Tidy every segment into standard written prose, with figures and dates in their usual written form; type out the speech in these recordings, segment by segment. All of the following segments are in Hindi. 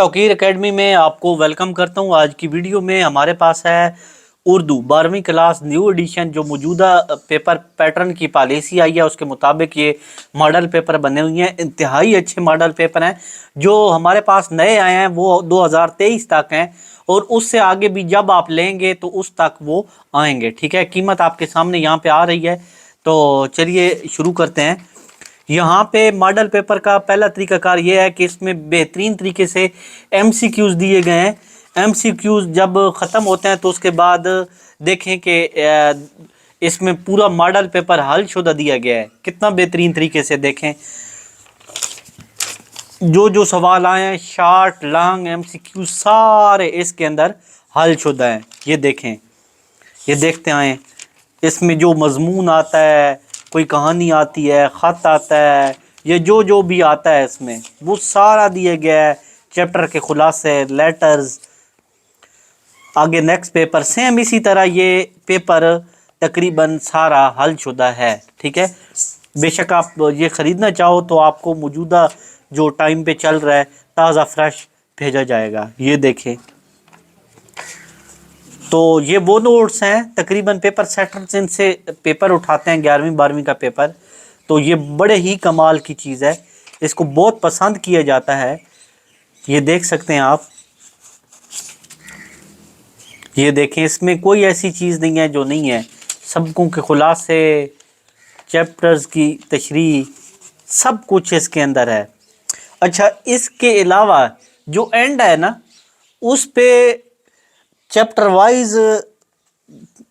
तौकीर एकेडमी में आपको वेलकम करता हूं। आज की वीडियो में हमारे पास है उर्दू 12वीं क्लास न्यू एडिशन। जो मौजूदा पेपर पैटर्न की पॉलिसी आई है उसके मुताबिक ये मॉडल पेपर बने हुए हैं। इंतहाई अच्छे मॉडल पेपर हैं। जो हमारे पास नए आए हैं वो 2023 तक हैं और उससे आगे भी जब आप लेंगे तो उस तक वो आएंगे। ठीक है, कीमत आपके सामने यहाँ पे आ रही है। तो चलिए शुरू करते हैं। यहाँ पे मॉडल पेपर का पहला तरीकाकार ये है कि इसमें बेहतरीन तरीके से एमसीक्यूज दिए गए हैं। एमसीक्यूज जब ख़त्म होते हैं तो उसके बाद देखें कि इसमें पूरा मॉडल पेपर हल शुदा दिया गया है। कितना बेहतरीन तरीके से देखें, जो जो सवाल आए हैं शॉर्ट लॉन्ग एमसीक्यू सारे इसके अंदर हल शुदा हैं। ये देखें, ये देखते आए इसमें जो मजमून आता है, कोई कहानी आती है, ख़त आता है, ये जो जो भी आता है इसमें वो सारा दिया गया है। चैप्टर के खुलासे, लेटर्स, आगे नेक्स्ट पेपर सेम इसी तरह ये पेपर तकरीबन सारा हल शुदा है। ठीक है, बेशक आप ये ख़रीदना चाहो तो आपको मौजूदा जो टाइम पे चल रहा है ताज़ा फ्रेश भेजा जाएगा। ये देखें, तो ये वो नोट्स हैं तकरीबन पेपर सेटर्स इनसे पेपर उठाते हैं 11वीं 12वीं का पेपर। तो ये बड़े ही कमाल की चीज़ है, इसको बहुत पसंद किया जाता है। ये देख सकते हैं आप, ये देखें, इसमें कोई ऐसी चीज़ नहीं है जो नहीं है। सबकों के खुलासे, चैप्टर्स की तशरीह, सब कुछ इसके अंदर है। अच्छा, इसके अलावा जो एंड है ना उस पे चैप्टर वाइज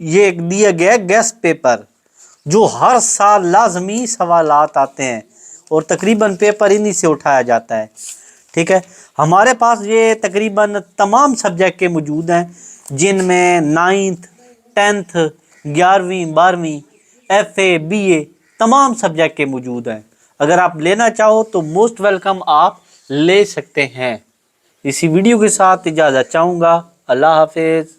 ये एक दिया गया गेस्ट पेपर, जो हर साल लाजमी सवालात आते हैं और तकरीबन पेपर इन्हीं से उठाया जाता है। ठीक है, हमारे पास ये तकरीबन तमाम सब्जेक्ट के मौजूद हैं, जिनमें 9th 10th 11वीं 12वीं FA BA तमाम सब्जेक्ट के मौजूद हैं। अगर आप लेना चाहो तो मोस्ट वेलकम, आप ले सकते हैं। इसी वीडियो के साथ इजाज़त चाहूँगा। अल्लाह हाफिज़।